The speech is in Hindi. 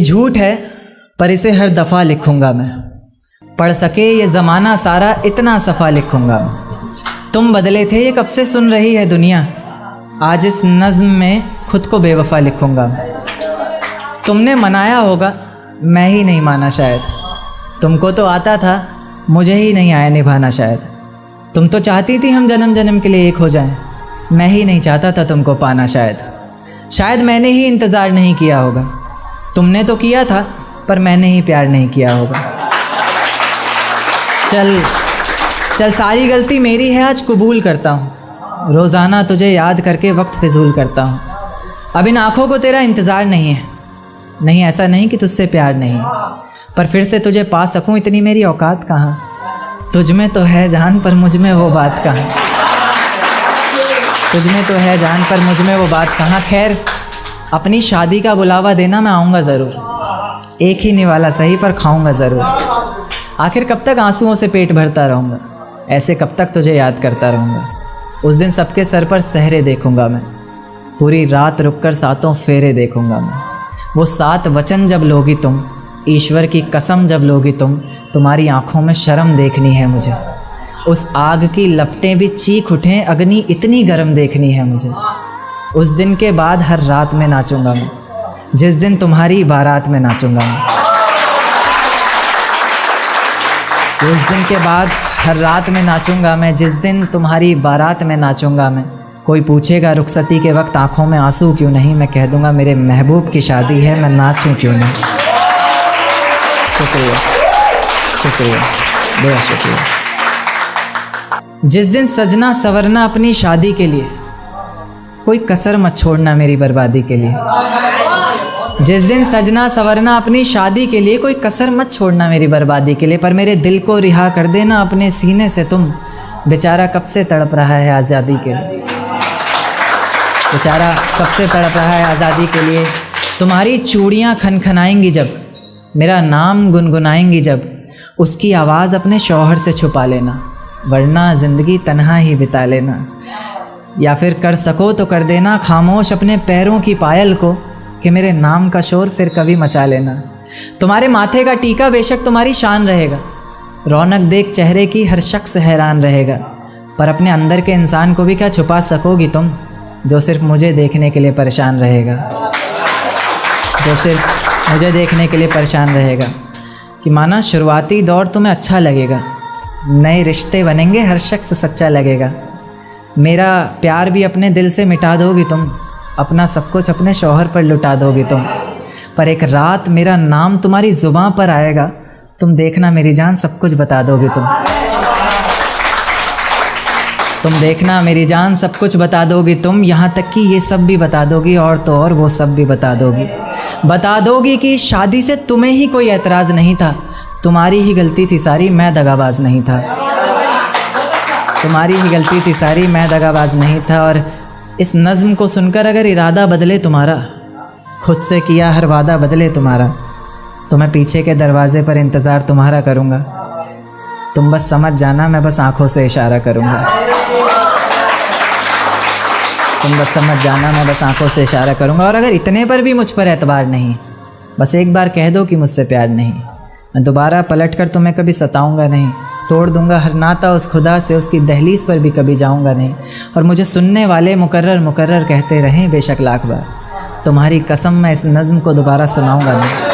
झूठ है पर इसे हर दफ़ा लिखूंगा मैं, पढ़ सके ये ज़माना सारा इतना सफ़ा लिखूंगा मैं। तुम बदले थे ये कब से सुन रही है दुनिया, आज इस नज़्म में खुद को बेवफ़ा लिखूंगा मैं। तुमने मनाया होगा मैं ही नहीं माना शायद, तुमको तो आता था मुझे ही नहीं आया निभाना शायद। तुम तो चाहती थी हम जन्म जन्म के लिए एक हो जाएं, मैं ही नहीं चाहता था तुमको पाना शायद मैंने ही इंतज़ार नहीं किया होगा। तुमने तो किया था पर मैंने ही प्यार नहीं किया होगा। चल सारी गलती मेरी है, आज कबूल करता हूँ। रोज़ाना तुझे याद करके वक्त फिजूल करता हूँ। अब इन आँखों को तेरा इंतज़ार नहीं है, नहीं ऐसा नहीं कि तुझसे प्यार नहीं, पर फिर से तुझे पा सकूँ इतनी मेरी औकात कहाँ। तुझ में तो है जान पर मुझ में वो बात कहाँ, तुझ में तो है जान पर मुझ में वो बात कहाँ। खैर अपनी शादी का बुलावा देना, मैं आऊँगा ज़रूर। एक ही निवाला सही पर खाऊँगा ज़रूर। आखिर कब तक आंसुओं से पेट भरता रहूँगा, ऐसे कब तक तुझे याद करता रहूँगा। उस दिन सबके सर पर सहरे देखूँगा मैं, पूरी रात रुककर सातों फेरे देखूँगा मैं। वो 7 वचन जब लोगी तुम, ईश्वर की कसम जब लोगी तुम, तुम्हारी आँखों में शर्म देखनी है मुझे। उस आग की लपटें भी चीख उठें, अग्नि इतनी गर्म देखनी है मुझे। उस दिन के बाद हर रात में नाचूंगा मैं, जिस दिन तुम्हारी बारात में नाचूंगा मैं। उस दिन के बाद हर रात में नाचूंगा मैं, जिस दिन तुम्हारी बारात में नाचूंगा मैं। कोई पूछेगा रुखसती के वक्त आंखों में आंसू क्यों नहीं, मैं कह दूंगा मेरे महबूब की शादी है, मैं नाचूं क्यों नहीं। शुक्रिया शुक्रिया बहुत शुक्रिया। जिस दिन सजना सवरना अपनी शादी के लिए, कोई कसर मत छोड़ना मेरी बर्बादी के लिए। जिस दिन सजना सवरना अपनी शादी के लिए, कोई कसर मत छोड़ना मेरी बर्बादी के लिए। पर मेरे दिल को रिहा कर देना अपने सीने से तुम, बेचारा कब से तड़प रहा है आज़ादी के लिए। बेचारा कब से तड़प रहा है आज़ादी के लिए। तुम्हारी चूड़ियाँ खनखनाएंगी जब, मेरा नाम गुनगुनाएंगी जब, उसकी आवाज़ अपने शौहर से छुपा लेना, वरना ज़िंदगी तन्हा ही बिता लेना। या फिर कर सको तो कर देना खामोश अपने पैरों की पायल को, कि मेरे नाम का शोर फिर कभी मचा लेना। तुम्हारे माथे का टीका बेशक तुम्हारी शान रहेगा, रौनक देख चेहरे की हर शख्स हैरान रहेगा। पर अपने अंदर के इंसान को भी क्या छुपा सकोगी तुम, जो सिर्फ मुझे देखने के लिए परेशान रहेगा, जो सिर्फ मुझे देखने के लिए परेशान रहेगा। कि माना शुरुआती दौर तुम्हें अच्छा लगेगा, नए रिश्ते बनेंगे हर शख्स सच्चा लगेगा। मेरा प्यार भी अपने दिल से मिटा दोगी तुम, अपना सब कुछ अपने शौहर पर लुटा दोगी तुम। पर एक रात मेरा नाम तुम्हारी ज़ुबान पर आएगा, तुम देखना मेरी जान सब कुछ बता दोगी तुम देखना मेरी जान सब कुछ बता दोगी तुम। यहाँ तक कि ये सब भी बता दोगी, और तो और वो सब भी बता दोगी कि शादी से तुम्हें ही कोई एतराज़ नहीं था, तुम्हारी ही गलती थी सारी, मैं दगाबाज नहीं था। तुम्हारी ही गलती थी सारी, मैं दगाबाज नहीं था। और इस नज़्म को सुनकर अगर इरादा बदले तुम्हारा, खुद से किया हर वादा बदले तुम्हारा, तो मैं पीछे के दरवाज़े पर इंतज़ार तुम्हारा करूँगा। तुम बस समझ जाना, मैं बस आँखों से इशारा करूँगा। तुम बस समझ जाना, मैं बस आँखों से इशारा करूँगा। और अगर इतने पर भी मुझ पर एतबार नहीं, बस एक बार कह दो कि मुझसे प्यार नहीं, मैं दोबारा पलट कर तुम्हें कभी सताऊंगा नहीं। तोड़ दूंगा हर नाता उस खुदा से, उसकी दहलीज पर भी कभी जाऊंगा नहीं। और मुझे सुनने वाले मुकर्रर मुकर्रर कहते रहें बेशक लाख बार, तुम्हारी कसम मैं इस नज़्म को दोबारा सुनाऊंगा नहीं।